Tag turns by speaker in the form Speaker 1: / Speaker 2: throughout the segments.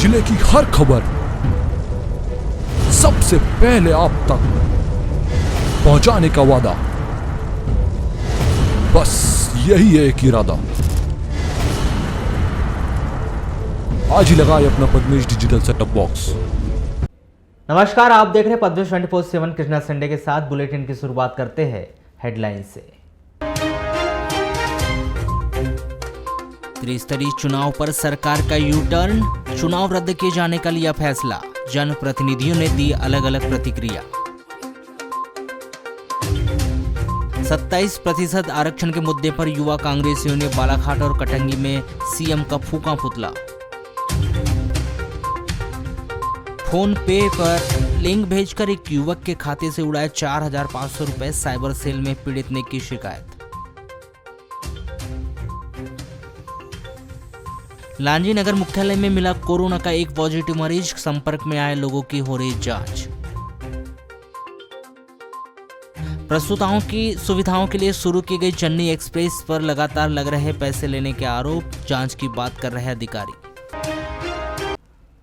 Speaker 1: जिले की हर खबर सबसे पहले आप तक पहुंचाने का वादा, बस यही है एक इरादा। आज ही लगाए अपना पद्मेश डिजिटल सेटअप बॉक्स।
Speaker 2: नमस्कार, आप देख रहे हैं पद्मेश 24/7 कृष्णा संडे के साथ। बुलेटिन की शुरुआत करते हैं हेडलाइन से। त्रिस्तरीय चुनाव पर सरकार का यू टर्न, चुनाव रद्द किए जाने का लिया फैसला। जनप्रतिनिधियों ने दी अलग अलग प्रतिक्रिया। 27% आरक्षण के मुद्दे पर युवा कांग्रेसियों ने बालाघाट और कटंगी में सीएम का फूंका पुतला। फोन पे पर लिंक भेजकर एक युवक के खाते से उड़ाए 4,500 रुपए, साइबर सेल में पीड़ित ने की शिकायत। लांजी नगर मुख्यालय में मिला कोरोना का एक पॉजिटिव मरीज, संपर्क में आए लोगों की हो रही जांच। प्रसूताओं की सुविधाओं के लिए शुरू की गई चन्नी एक्सप्रेस पर लगातार लग रहे पैसे लेने के आरोप, जांच की बात कर रहे अधिकारी।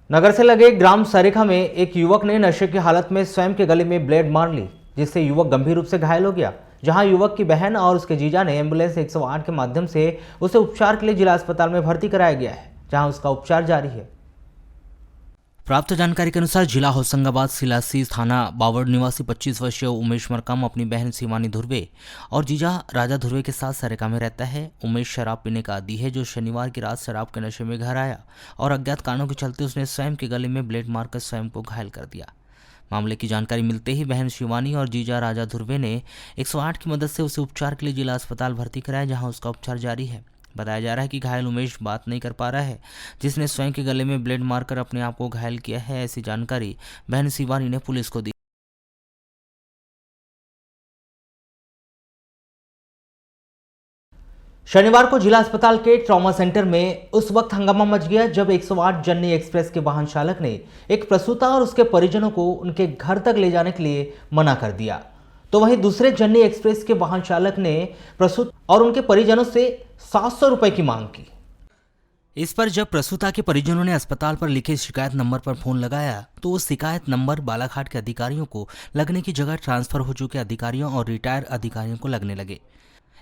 Speaker 2: नगर से लगे ग्राम सरेखा में एक युवक ने नशे की हालत में स्वयं के गले में ब्लेड मार ली, जिससे युवक गंभीर रूप से घायल हो गया। जहां युवक की बहन और उसके जीजा ने एम्बुलेंस 108 के माध्यम से उसे उपचार के लिए जिला अस्पताल में भर्ती कराया गया है, जहां उसका उपचार जारी है। प्राप्त जानकारी के अनुसार जिला होशंगाबाद सिलासी थाना बावड़ निवासी 25 वर्षीय उमेश मरकाम अपनी बहन शिवानी धुर्वे और जीजा राजा धुर्वे के साथ सरेका में रहता है। उमेश शराब पीने का आदी है, जो शनिवार की रात शराब के नशे में घर आया और अज्ञात कारणों के चलते उसने स्वयं के गले में ब्लेड मारकर स्वयं को घायल कर दिया। मामले की जानकारी मिलते ही बहन शिवानी और जीजा राजा धुर्वे ने 108 की मदद से उसे उपचार के लिए जिला अस्पताल भर्ती कराया, जहां उसका उपचार जारी है। बताया जा रहा है कि घायल उमेश बात नहीं कर पा रहा है, जिसने स्वयं के गले में ब्लेड मारकर अपने आप को घायल किया है। ऐसी जानकारी बहन शिवानी ने पुलिस को दी। शनिवार को जिला अस्पताल के ट्रॉमा सेंटर में उस वक्त हंगामा मच गया जब 108 जन्नी एक्सप्रेस के वाहन चालक ने एक प्रसूता और उसके परिजनों को उनके घर तक ले जाने के लिए मना कर दिया। तो वहीं दूसरे जन्नी एक्सप्रेस के वाहन चालक ने प्रसूत और उनके परिजनों से 700 रुपए की मांग की। इस पर जब प्रसूता के परिजनों ने अस्पताल पर लिखे शिकायत नंबर पर फोन लगाया, तो वो शिकायत नंबर बालाघाट के अधिकारियों को लगने की जगह ट्रांसफर हो चुके अधिकारियों और रिटायर अधिकारियों को लगने लगे।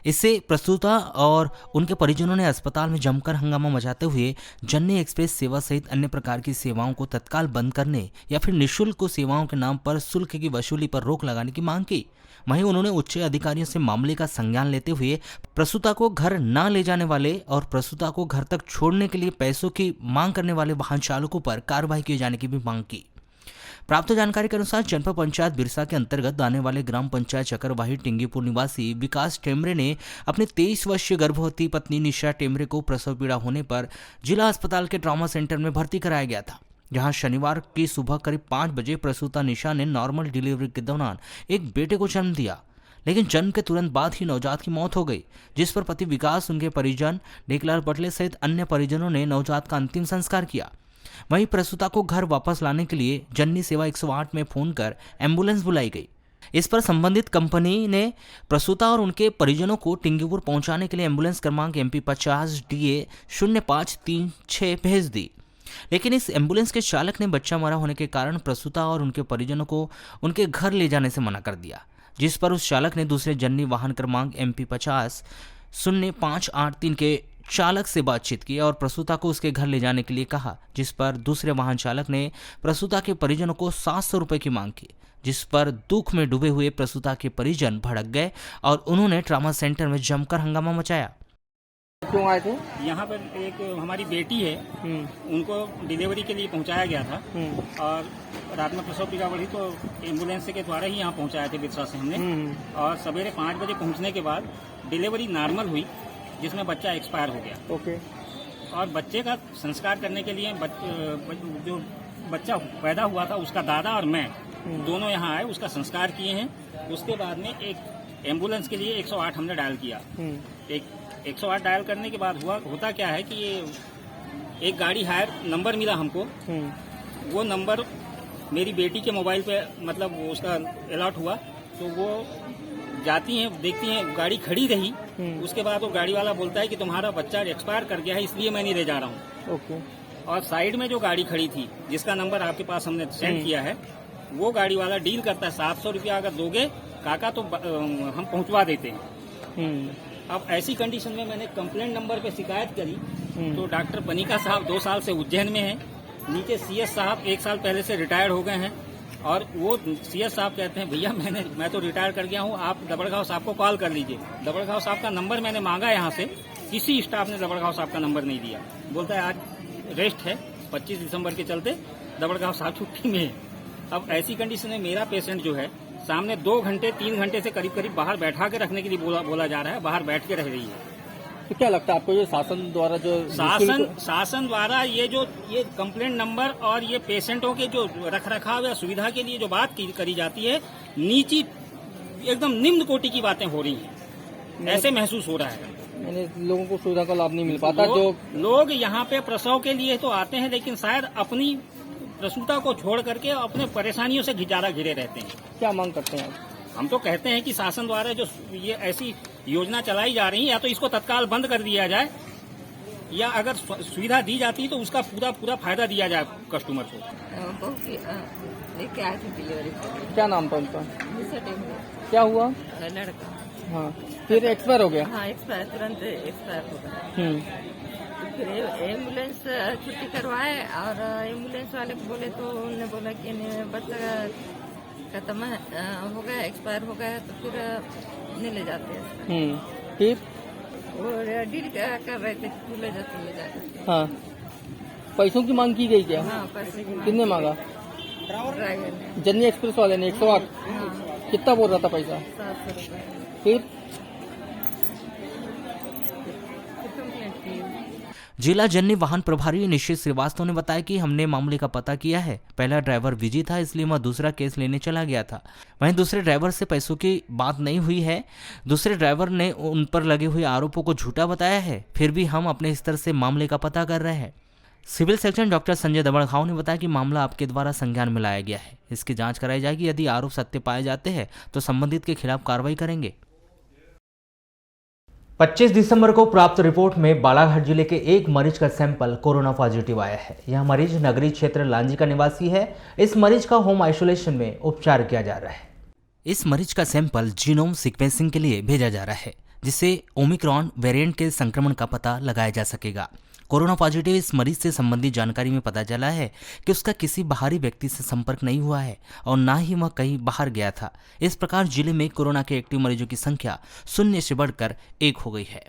Speaker 2: इससे प्रसूता और उनके परिजनों ने अस्पताल में जमकर हंगामा मचाते हुए जन्नी एक्सप्रेस सेवा सहित अन्य प्रकार की सेवाओं को तत्काल बंद करने या फिर निःशुल्क सेवाओं के नाम पर शुल्क की वसूली पर रोक लगाने की मांग की। वहीं उन्होंने उच्च अधिकारियों से मामले का संज्ञान लेते हुए प्रसूता को घर न ले जाने वाले और प्रसूता को घर तक छोड़ने के लिए पैसों की मांग करने वाले वाहन चालकों पर कार्रवाई किए जाने की भी मांग की। प्राप्त जानकारी के अनुसार जनपद पंचायत बिरसा के अंतर्गत आने वाले ग्राम पंचायत चकरवाही टिंगीपुर निवासी विकास टेमरे ने अपनी 23 वर्षीय गर्भवती पत्नी निशा टेमरे को प्रसव पीड़ा होने पर जिला अस्पताल के ट्रॉमा सेंटर में भर्ती कराया गया था, जहां शनिवार की सुबह करीब 5 बजे प्रसूता निशा ने नॉर्मल डिलीवरी के दौरान एक बेटे को जन्म दिया, लेकिन जन्म के तुरंत बाद ही नवजात की मौत हो गई, जिस पर पति विकास, उनके परिजन ढेकलाल पटले सहित अन्य परिजनों ने नवजात का अंतिम संस्कार किया। वहीं प्रसूता को घर वापस लाने के लिए जन्नी सेवा 108 में फोन कर एम्बुलेंस बुलाई गई। इस पर संबंधित कंपनी ने प्रसूता और उनके परिजनों को टिंगीपुर पहुंचाने के लिए एम्बुलेंस क्रमांक MP 50 DA 0536 भेज दी, लेकिन इस एम्बुलेंस के चालक ने बच्चा मरा होने के कारण प्रसूता और उनके परिजनों को उनके घर ले जाने से मना कर दिया, जिस पर उस चालक ने दूसरे जन्नी वाहन क्रमांक MP 50 0583 के चालक से बातचीत की और प्रसूता को उसके घर ले जाने के लिए कहा, जिस पर दूसरे वाहन चालक ने प्रसूता के परिजनों को 700 रुपए की मांग की, जिस पर दुख में डूबे हुए प्रसूता के परिजन भड़क गए और उन्होंने ट्रॉमा सेंटर में जमकर हंगामा मचाया।
Speaker 3: क्यों आए थे?
Speaker 4: यहाँ पर एक हमारी बेटी है, उनको डिलीवरी के लिए पहुँचाया गया था और रात में प्रसव पीड़ा बढ़ी तो एम्बुलेंस के द्वारा ही यहाँ पहुँचाए थे बिरसा से हमने। और सवेरे 5 बजे पहुँचने के बाद डिलीवरी नॉर्मल हुई, जिसमें बच्चा एक्सपायर हो गया।
Speaker 3: ओके।
Speaker 4: और बच्चे का संस्कार करने के लिए जो बच्चा पैदा हुआ था उसका दादा और मैं दोनों यहाँ आए, उसका संस्कार किए हैं। उसके बाद में एक एम्बुलेंस के लिए 108 हमने डायल किया। एक 108 डायल करने के बाद होता क्या है कि ये एक गाड़ी हायर नंबर मिला हमको, वो नंबर मेरी बेटी के मोबाइल पे मतलब उसका अलॉट हुआ, तो वो जाती हैं, देखती हैं, गाड़ी खड़ी रही। उसके बाद वो गाड़ी वाला बोलता है कि तुम्हारा बच्चा एक्सपायर कर गया है, इसलिए मैं नहीं ले जा रहा हूँ।
Speaker 3: ओके।
Speaker 4: और साइड में जो गाड़ी खड़ी थी जिसका नंबर आपके पास हमने सेंड किया है, वो गाड़ी वाला डील करता है 700 रुपया अगर दोगे काका तो हम पहुंचवा देते हैं। अब ऐसी कंडीशन में मैंने कंप्लेंट नंबर पे शिकायत करी तो डॉक्टर पनिका साहब 2 साल से उज्जैन में हैं, नीचे सीएस साहब 1 साल पहले से रिटायर्ड हो गए हैं और वो सीएस साहब कहते हैं भैया मैं तो रिटायर कर गया हूँ, आप दबड़गांव साहब को कॉल कर लीजिए। दबड़गांव साहब का नंबर मैंने मांगा यहाँ से, किसी स्टाफ ने दबड़गांव साहब का नंबर नहीं दिया। बोलता है आज रेस्ट है 25 दिसंबर के चलते दबड़गांव साहब छुट्टी में है। अब ऐसी कंडीशन में मेरा पेशेंट जो है सामने 2 घंटे 3 घंटे से करीब बाहर बैठा के रखने के लिए बोला जा रहा है, बाहर बैठ के रह रही है।
Speaker 3: तो क्या लगता है आपको ये शासन द्वारा जो
Speaker 4: शासन द्वारा ये कंप्लेंट नंबर और ये पेशेंटों के जो रखरखाव या सुविधा के लिए जो बात करी जाती है, नीची एकदम निम्न कोटि की बातें हो रही हैं, ऐसे महसूस हो रहा है।
Speaker 3: मैंने लोगों को सुविधा का लाभ नहीं मिल पाता। जो
Speaker 4: लोग यहाँ पे प्रसव के लिए तो आते हैं लेकिन शायद अपनी प्रसूता को छोड़ करके अपने परेशानियों से ज्यादा घिरे रहते हैं।
Speaker 3: क्या मांग करते हैं
Speaker 4: हम तो कहते हैं कि शासन द्वारा जो ये ऐसी योजना चलाई जा रही है, या तो इसको तत्काल बंद कर दिया जाए या अगर सुविधा दी जाती है तो उसका पूरा फायदा दिया जाए कस्टमर को।
Speaker 5: लेके आए थे डिलीवरी।
Speaker 3: क्या नाम था उनका? क्या हुआ?
Speaker 5: लड़का।
Speaker 3: हाँ, फिर एक्सपायर हो गया?
Speaker 5: हाँ, एक्सपायर, तुरंत एक्सपायर हो गया। तो फिर एम्बुलेंस छुट्टी करवाए और एम्बुलेंस वाले को बोले तो उन्होंने बोला कि बच्चा खत्म हो गया, एक्सपायर हो गया, तो फिर नहीं ले जाते हैं।
Speaker 3: फिर
Speaker 5: वो डील कर रहे थे कि तू ले जाते।
Speaker 3: हाँ, पैसों की मांग की गई क्या?
Speaker 5: हाँ, पैसे की।
Speaker 3: किसने मांगा?
Speaker 5: ड्राइवर ने।
Speaker 3: जर्नी एक्सप्रेस वाले ने 108।
Speaker 5: हाँ,
Speaker 3: कितना बोल रहा था पैसा?
Speaker 5: 700 रुपये।
Speaker 3: फिर
Speaker 5: कंप्लेंट की।
Speaker 2: जिला जननी वाहन प्रभारी निश्चित श्रीवास्तव ने बताया कि हमने मामले का पता किया है। पहला ड्राइवर बिजी था इसलिए वह दूसरा केस लेने चला गया था। वहीं दूसरे ड्राइवर से पैसों की बात नहीं हुई है। दूसरे ड्राइवर ने उन पर लगे हुए आरोपों को झूठा बताया है। फिर भी हम अपने स्तर से मामले का पता कर रहे हैं। सिविल सेक्शन डॉक्टर संजय दबड़गांव ने बताया कि मामला आपके द्वारा संज्ञान में लाया गया है। इसकी जांच कराई जाएगी। यदि आरोप सत्य पाए जाते हैं तो संबंधित के खिलाफ कार्रवाई करेंगे। 25 दिसंबर को प्राप्त रिपोर्ट में बालाघाट जिले के एक मरीज का सैंपल कोरोना पॉजिटिव आया है। यह मरीज नगरीय क्षेत्र लांजी का निवासी है। इस मरीज का होम आइसोलेशन में उपचार किया जा रहा है। इस मरीज का सैंपल जीनोम सीक्वेंसिंग के लिए भेजा जा रहा है, जिससे ओमिक्रॉन वेरिएंट के संक्रमण का पता लगाया जा सकेगा। कोरोना पॉजिटिव इस मरीज से संबंधित जानकारी में पता चला है कि उसका किसी बाहरी व्यक्ति से संपर्क नहीं हुआ है और ना ही वह कहीं बाहर गया था। इस प्रकार जिले में कोरोना के एक्टिव मरीजों की संख्या 0 से बढ़कर 1 हो गई है।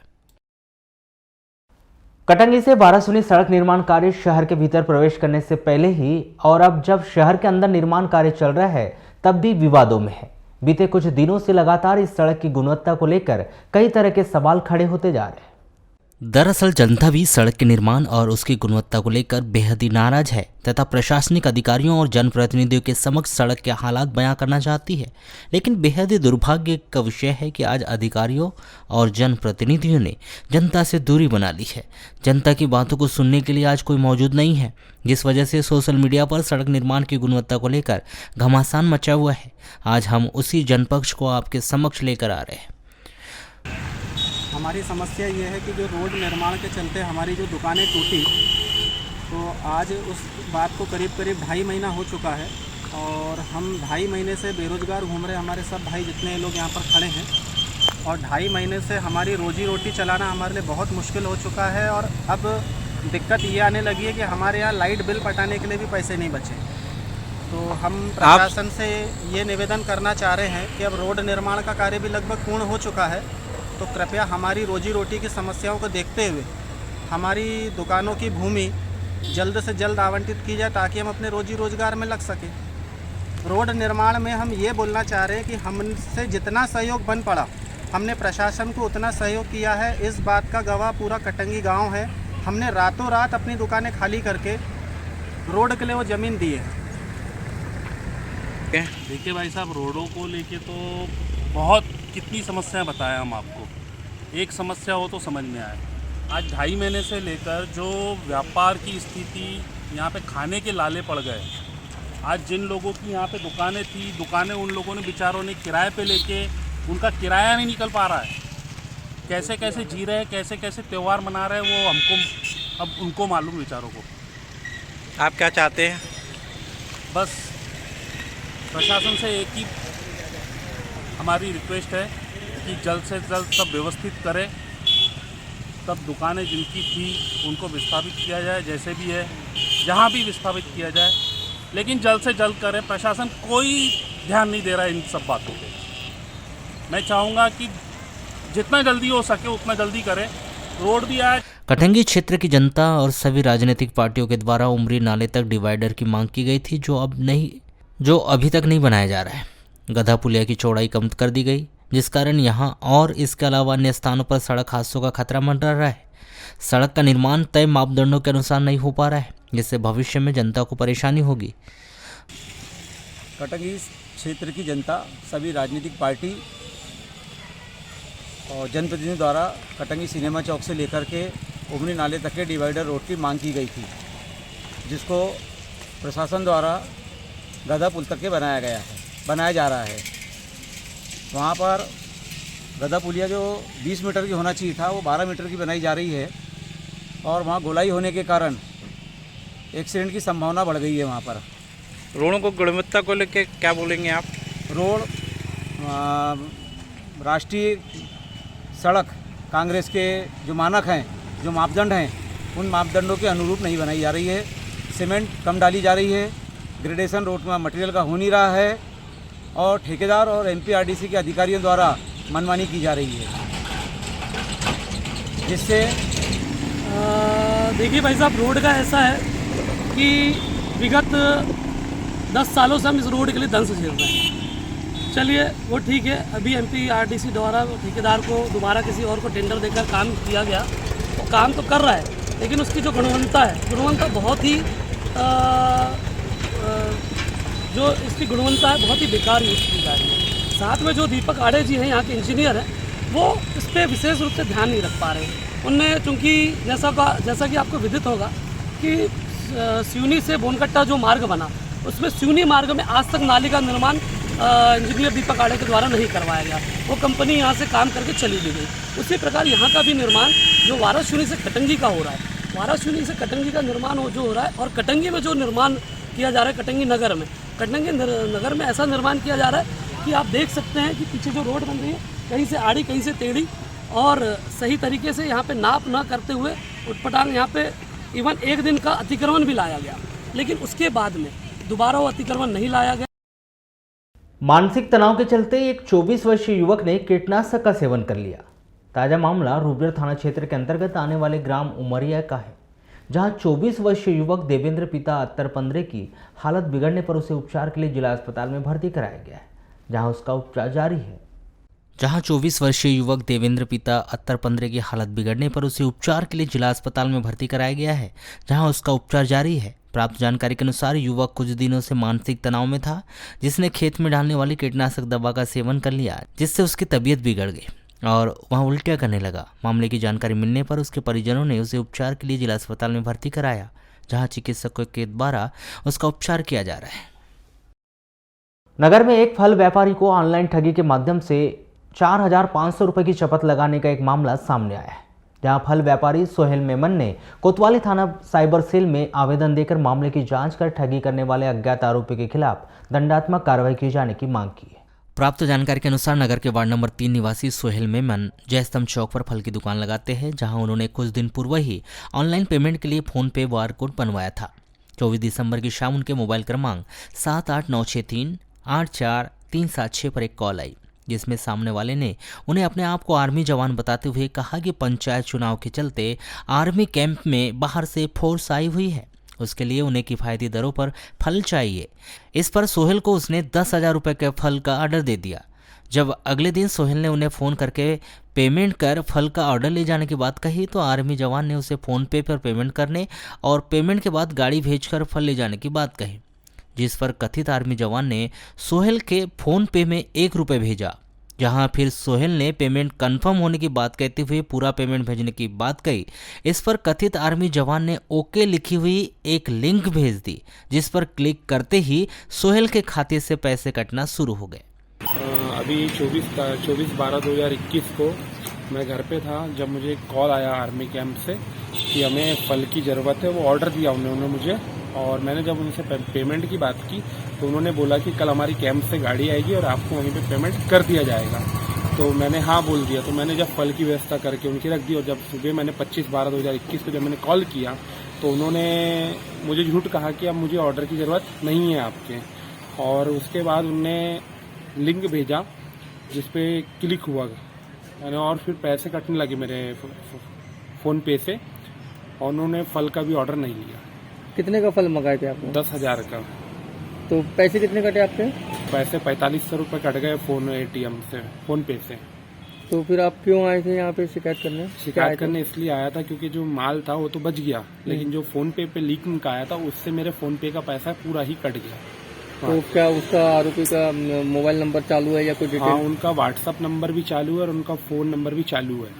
Speaker 2: कटंगी से बारासूनी सड़क निर्माण कार्य शहर के भीतर प्रवेश करने से पहले ही और अब जब शहर के अंदर निर्माण कार्य चल रहा है तब भी विवादों में है। बीते कुछ दिनों से लगातार इस सड़क की गुणवत्ता को लेकर कई तरह के सवाल खड़े होते जा रहे हैं। दरअसल जनता भी सड़क के निर्माण और उसकी गुणवत्ता को लेकर बेहद ही नाराज है तथा प्रशासनिक अधिकारियों और जनप्रतिनिधियों के समक्ष सड़क के हालात बयां करना चाहती है। लेकिन बेहद ही दुर्भाग्य का विषय है कि आज अधिकारियों और जनप्रतिनिधियों ने जनता से दूरी बना ली है। जनता की बातों को सुनने के लिए आज कोई मौजूद नहीं है, जिस वजह से सोशल मीडिया पर सड़क निर्माण की गुणवत्ता को लेकर घमासान मचा हुआ है। आज हम उसी जनपक्ष को आपके समक्ष लेकर आ रहे हैं।
Speaker 6: हमारी समस्या ये है कि जो रोड निर्माण के चलते हमारी जो दुकानें टूटी, तो आज उस बात को करीब 2.5 महीना हो चुका है और हम 2.5 महीने से बेरोज़गार घूम रहे हैं। हमारे सब भाई जितने लोग यहाँ पर खड़े हैं और 2.5 महीने से हमारी रोजी रोटी चलाना हमारे लिए बहुत मुश्किल हो चुका है। और अब दिक्कत ये आने लगी है कि हमारे यहाँ लाइट बिल पटाने के लिए भी पैसे नहीं बचे। तो हम प्रशासन से ये निवेदन करना चाह रहे हैं कि अब रोड निर्माण का कार्य भी लगभग पूर्ण हो चुका है, तो कृपया हमारी रोजी रोटी की समस्याओं को देखते हुए हमारी दुकानों की भूमि जल्द से जल्द आवंटित की जाए ताकि हम अपने रोजी रोजगार में लग सकें। रोड निर्माण में हम ये बोलना चाह रहे हैं कि हमसे जितना सहयोग बन पड़ा हमने प्रशासन को उतना सहयोग किया है। इस बात का गवाह पूरा कटंगी गांव है। हमने रातों रात अपनी दुकानें खाली करके रोड के लिए वो ज़मीन दी है।
Speaker 7: देखिए भाई साहब, रोडों को लेके तो बहुत कितनी समस्याएं बताएं हम आपको। एक समस्या हो तो समझ में आए। आज 2.5 महीने से लेकर जो व्यापार की स्थिति यहाँ पे खाने के लाले पड़ गए। आज जिन लोगों की यहाँ पे दुकानें थी, दुकानें उन लोगों ने बेचारों ने किराए पे लेके, उनका किराया नहीं निकल पा रहा है। कैसे कैसे जी रहे हैं, कैसे कैसे त्यौहार मना रहे हैं, वो हमको अब उनको मालूम बेचारों को।
Speaker 6: आप क्या चाहते हैं?
Speaker 7: बस प्रशासन से एक ही हमारी रिक्वेस्ट है कि जल्द से जल्द सब व्यवस्थित करें, सब दुकानें जिनकी थी उनको विस्थापित किया जाए, जैसे भी है जहाँ भी विस्थापित किया जाए, लेकिन जल्द से जल्द करें। प्रशासन कोई ध्यान नहीं दे रहा है इन सब बातों पे। मैं चाहूँगा कि जितना जल्दी हो सके उतना जल्दी करें। रोड भी आज
Speaker 2: कटंगी क्षेत्र की जनता और सभी राजनीतिक पार्टियों के द्वारा उमरी नाले तक डिवाइडर की मांग की गई थी, जो अभी तक नहीं बनाया जा रहा है। गधा पुलिया की चौड़ाई कम कर दी गई, जिस कारण यहाँ और इसके अलावा अन्य स्थानों पर सड़क हादसों का खतरा मंडरा रहा है। सड़क का निर्माण तय मापदंडों के अनुसार नहीं हो पा रहा है, जिससे भविष्य में जनता को परेशानी होगी।
Speaker 8: कटंगी क्षेत्र की जनता, सभी राजनीतिक पार्टी और जनप्रतिनिधियों द्वारा कटंगी सिनेमा चौक से लेकर के उमरी नाले तक के डिवाइडर रोड की मांग की गई थी, जिसको प्रशासन द्वारा गधा पुल तक के बनाया जा रहा है। वहाँ पर गधा पुलिया जो 20 मीटर की होना चाहिए था वो 12 मीटर की बनाई जा रही है, और वहाँ गोलाई होने के कारण एक्सीडेंट की संभावना बढ़ गई है। वहाँ पर
Speaker 6: रोडों को गुणवत्ता को लेकर क्या बोलेंगे आप?
Speaker 8: रोड राष्ट्रीय सड़क कांग्रेस के जो मानक हैं, जो मापदंड हैं, उन मापदंडों के अनुरूप नहीं बनाई जा रही है। सीमेंट कम डाली जा रही है, ग्रेडेशन रोड में मटेरियल का हो नहीं रहा है, और ठेकेदार और एमपीआरडीसी के अधिकारियों द्वारा मनमानी की जा रही है, जिससे
Speaker 9: देखिए भाई साहब, रोड का ऐसा है कि विगत 10 सालों से हम इस रोड के लिए दंश झेल रहे हैं। चलिए वो ठीक है, अभी एमपीआरडीसी द्वारा ठेकेदार को दोबारा किसी और को टेंडर देकर काम किया गया, वो काम तो कर रहा है, लेकिन उसकी जो गुणवत्ता बहुत ही जो इसकी गुणवत्ता है बहुत ही बेकार यूज़ की जा रही है। साथ में जो दीपक आड़े जी हैं, यहाँ के इंजीनियर हैं, वो इस पर विशेष रूप से ध्यान नहीं रख पा रहे हैं। उनने चूँकि जैसा कि आपको विदित होगा कि सिवनी से बोनकट्टा जो मार्ग बना, उसमें सिवनी मार्ग में आज तक नाली का निर्माण इंजीनियर दीपक आड़े के द्वारा नहीं करवाया गया। वो कंपनी यहाँ से काम करके चली भी गई। उसी प्रकार यहाँ का भी निर्माण जो वारासिवनी से कटंगी का हो रहा है, वारासिवनी से कटंगी का निर्माण जो हो रहा है, और कटंगी में जो निर्माण किया जा रहा है, कटंगी नगर में ऐसा निर्माण किया जा रहा है कि आप देख सकते हैं कि पीछे जो रोड बन रही है, कहीं से आड़ी कहीं से टेढ़ी, और सही तरीके से यहाँ पे नाप न करते हुए उटपटांग यहाँ पे इवन एक दिन का अतिक्रमण भी लाया गया, लेकिन उसके बाद में दोबारा वो अतिक्रमण नहीं लाया गया।
Speaker 2: मानसिक तनाव के चलते एक 24 वर्षीय युवक ने कीटनाशक का सेवन कर लिया। ताजा मामला रूबेर थाना क्षेत्र के अंतर्गत आने वाले ग्राम उमरिया का है, जहां 24 वर्षीय युवक देवेंद्र पिता अत्तर पंद्रे की हालत बिगड़ने पर उसे उपचार के लिए जिला अस्पताल में भर्ती कराया गया है, जहां उसका उपचार जारी है। जहां 24 वर्षीय युवक देवेंद्र पिता अत्तर पंद्रे की हालत बिगड़ने पर उसे उपचार के लिए जिला अस्पताल में भर्ती कराया गया है, जहां उसका उपचार जारी है। प्राप्त जानकारी के अनुसार युवक कुछ दिनों से मानसिक तनाव में था, जिसने खेत में डालने वाली कीटनाशक दवा का सेवन कर लिया, जिससे उसकी तबीयत बिगड़ गई और वह उल्टियां करने लगा। मामले की जानकारी मिलने पर उसके परिजनों ने उसे उपचार के लिए जिला अस्पताल में भर्ती कराया, जहां चिकित्सकों के द्वारा उसका उपचार किया जा रहा है। नगर में एक फल व्यापारी को ऑनलाइन ठगी के माध्यम से 4,500 रुपये की शपथ लगाने का एक मामला सामने आया है, जहां फल व्यापारी सोहेल मेमन ने कोतवाली थाना साइबर सेल में आवेदन देकर मामले की जांच कर ठगी करने वाले अज्ञात आरोपी के खिलाफ दंडात्मक कार्रवाई किए जाने की मांग की है। प्राप्त जानकारी के अनुसार नगर के वार्ड नंबर 3 निवासी सोहेल मेमन जयस्तंभ चौक पर फल की दुकान लगाते हैं, जहां उन्होंने कुछ दिन पूर्व ही ऑनलाइन पेमेंट के लिए फोन पे बार कोड बनवाया था। 24 दिसंबर की शाम उनके मोबाइल क्रमांक 7896384376 पर एक कॉल आई, जिसमें सामने वाले ने उन्हें अपने आप को आर्मी जवान बताते हुए कहा कि पंचायत चुनाव के चलते आर्मी कैंप में बाहर से फोर्स आई हुई है, उसके लिए उन्हें किफ़ायती दरों पर फल चाहिए। इस पर सोहेल को उसने 10,000 रुपये के फल का ऑर्डर दे दिया। जब अगले दिन सोहेल ने उन्हें फ़ोन करके पेमेंट कर फल का ऑर्डर ले जाने की बात कही, तो आर्मी जवान ने उसे फ़ोन पे पर पेमेंट करने और पेमेंट के बाद गाड़ी भेजकर फल ले जाने की बात कही, जिस पर कथित आर्मी जवान ने सोहेल के फ़ोन पे में 1 रुपये भेजा, जहां फिर सोहेल ने पेमेंट कंफर्म होने की बात कहते हुए पूरा पेमेंट भेजने की बात कही। इस पर कथित आर्मी जवान ने ओके लिखी हुई एक लिंक भेज दी, जिस पर क्लिक करते ही सोहेल के खाते से पैसे कटना शुरू हो गए।
Speaker 10: अभी 24/12/2021 को मैं घर पे था, जब मुझे कॉल आया आर्मी कैंप से कि हमें फल की ज़रूरत है। वो ऑर्डर दिया उन्होंने मुझे और मैंने जब उनसे पेमेंट की बात की तो उन्होंने बोला कि कल हमारी कैंप से गाड़ी आएगी और आपको वहीं पे पेमेंट कर दिया जाएगा। तो मैंने हाँ बोल दिया। तो मैंने जब फल की व्यवस्था करके उनकी रख दी और जब सुबह मैंने 25/12/2021 को जब मैंने कॉल किया तो उन्होंने मुझे झूठ कहा कि अब मुझे ऑर्डर की ज़रूरत नहीं है आपके। और उसके बाद उनने लिंक भेजा जिस पे क्लिक हुआ मैंने और फिर पैसे कटने लगे मेरे फ़ोन पे से और उन्होंने फल का भी ऑर्डर नहीं लिया।
Speaker 3: कितने का फल मंगाए थे आपने?
Speaker 10: 10,000 का।
Speaker 3: तो पैसे कितने कटे आपके?
Speaker 10: पैसे 4500 रुपये कट गए ATM से, फ़ोन पे से।
Speaker 3: तो फिर आप क्यों आए थे यहाँ पे शिकायत करने?
Speaker 10: शिकायत करने इसलिए आया था क्योंकि जो माल था वो तो बच गया, लेकिन जो फ़ोन पे लिंक आया था उससे मेरे फ़ोन पे का पैसा पूरा ही कट गया।
Speaker 3: तो क्या उसका आरोपी का मोबाइल नंबर चालू है या कोई डिटेल?
Speaker 10: हाँ, उनका व्हाट्सअप नंबर भी चालू है और उनका फ़ोन नंबर भी चालू है।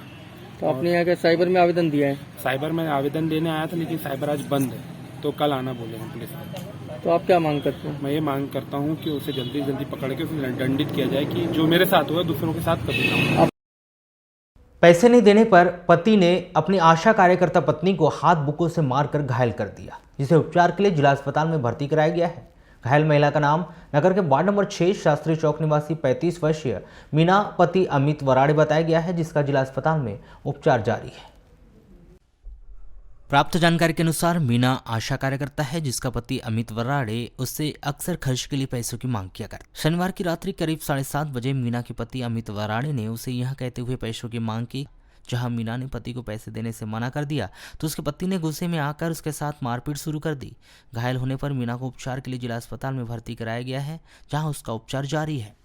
Speaker 3: तो आपने यहाँ के साइबर में आवेदन दिया है?
Speaker 10: साइबर में आवेदन देने आया था लेकिन साइबर आज बंद है, तो कल आना बोले हैं पुलिस ने।
Speaker 3: तो आप क्या मांग करते हैं?
Speaker 10: मैं ये मांग करता हूँ कि उसे जल्दी से जल्दी पकड़ के उसे दंडित किया जाए कि जो मेरे साथ हुआ दूसरों के साथ कभी ना हो।
Speaker 2: पैसे नहीं देने पर पति ने अपनी आशा कार्यकर्ता पत्नी को हाथ बुक्कों से मारकर घायल कर दिया, जिसे उपचार के लिए जिला अस्पताल में भर्ती कराया गया है। घायल महिला का नाम नगर के वार्ड नंबर 6 शास्त्री चौक निवासी 35 वर्षीय मीना पति अमित वराड़े बताया गया है, जिसका जिला अस्पताल में उपचार जारी है। प्राप्त जानकारी के अनुसार मीना आशा कार्यकर्ता है, जिसका पति अमित वराड़े उससे अक्सर खर्च के लिए पैसों की मांग किया करता। शनिवार की रात्रि करीब 7:30 बजे मीना के पति अमित वराड़े ने उसे यह कहते हुए पैसों की मांग की। जहां मीना ने पति को पैसे देने से मना कर दिया तो उसके पति ने गुस्से में आकर उसके साथ मारपीट शुरू कर दी। घायल होने पर मीना को उपचार के लिए जिला अस्पताल में भर्ती कराया गया है, जहां उसका उपचार जारी है।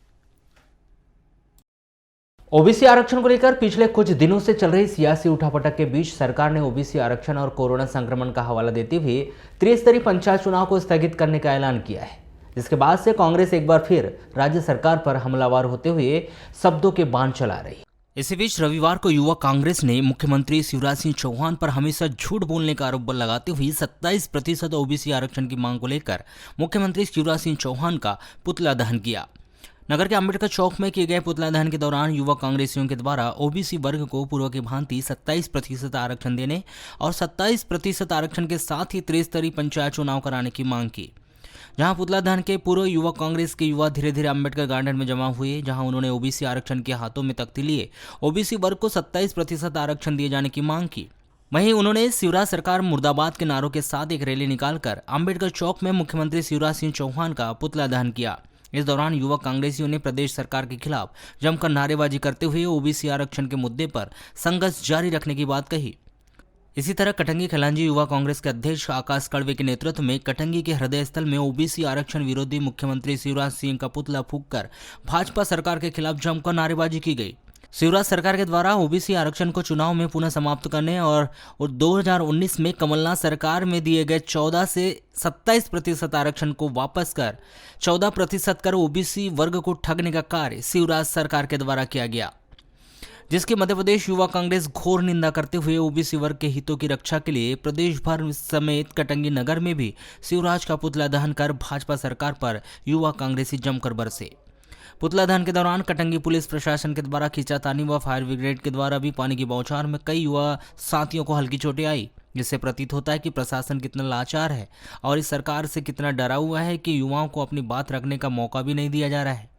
Speaker 2: ओबीसी आरक्षण को लेकर पिछले कुछ दिनों से चल रही सियासी उठापटक के बीच सरकार ने ओबीसी आरक्षण और कोरोना संक्रमण का हवाला देते हुए त्रिस्तरीय पंचायत चुनाव को स्थगित करने का ऐलान किया है, जिसके बाद से कांग्रेस एक बार फिर राज्य सरकार पर हमलावर होते हुए शब्दों के बाण चला रही। इसी बीच रविवार को युवा कांग्रेस ने मुख्यमंत्री शिवराज सिंह चौहान पर हमेशा झूठ बोलने का आरोप लगाते हुए 27% ओबीसी आरक्षण की मांग को लेकर मुख्यमंत्री शिवराज सिंह चौहान का पुतला दहन किया। नगर के अंबेडकर चौक में किए गए पुतला दहन के दौरान युवा कांग्रेसियों के द्वारा ओबीसी वर्ग को पूर्व की भांति 27% आरक्षण देने और 27% आरक्षण के साथ ही त्रिस्तरीय पंचायत चुनाव कराने की मांग की। जहां पुतला दहन के पूर्व युवा कांग्रेस के युवा धीरे धीरे अंबेडकर गार्डन में जमा हुए, जहां उन्होंने ओबीसी आरक्षण के हाथों में तख्ती लिए ओबीसी वर्ग को 27% आरक्षण दिए जाने की मांग की। वहीं उन्होंने शिवराज सरकार मुर्दाबाद के नारों के साथ एक रैली निकालकर अंबेडकर चौक में मुख्यमंत्री शिवराज सिंह चौहान का पुतला दहन किया। इस दौरान युवा कांग्रेसियों ने प्रदेश सरकार के खिलाफ जमकर नारेबाजी करते हुए ओबीसी आरक्षण के मुद्दे पर संघर्ष जारी रखने की बात कही। इसी तरह कटंगी खलांजी युवा कांग्रेस के अध्यक्ष आकाश कड़वे के नेतृत्व में कटंगी के हृदय स्थल में ओबीसी आरक्षण विरोधी मुख्यमंत्री शिवराज सिंह का पुतला फूंककर भाजपा सरकार के खिलाफ जमकर नारेबाजी की गई। शिवराज सरकार के द्वारा ओबीसी आरक्षण को चुनाव में पुनः समाप्त करने और 2019 में कमलनाथ सरकार में दिए गए 14 से 27% आरक्षण को वापस कर 14% कर ओबीसी वर्ग को ठगने का कार्य शिवराज सरकार के द्वारा किया गया, जिसकी मध्य प्रदेश युवा कांग्रेस घोर निंदा करते हुए ओबीसी वर्ग के हितों की रक्षा के लिए प्रदेश भर समेत कटंगी नगर में भी शिवराज का पुतला दहन कर भाजपा सरकार पर युवा कांग्रेसी जमकर बरसे। पुतला दहन के दौरान कटंगी पुलिस प्रशासन के द्वारा खींचातानी व फायर ब्रिगेड के द्वारा भी पानी की बौछार में कई युवा साथियों को हल्की चोटें आई, जिससे प्रतीत होता है कि प्रशासन कितना लाचार है और इस सरकार से कितना डरा हुआ है कि युवाओं को अपनी बात रखने का मौका भी नहीं दिया जा रहा है।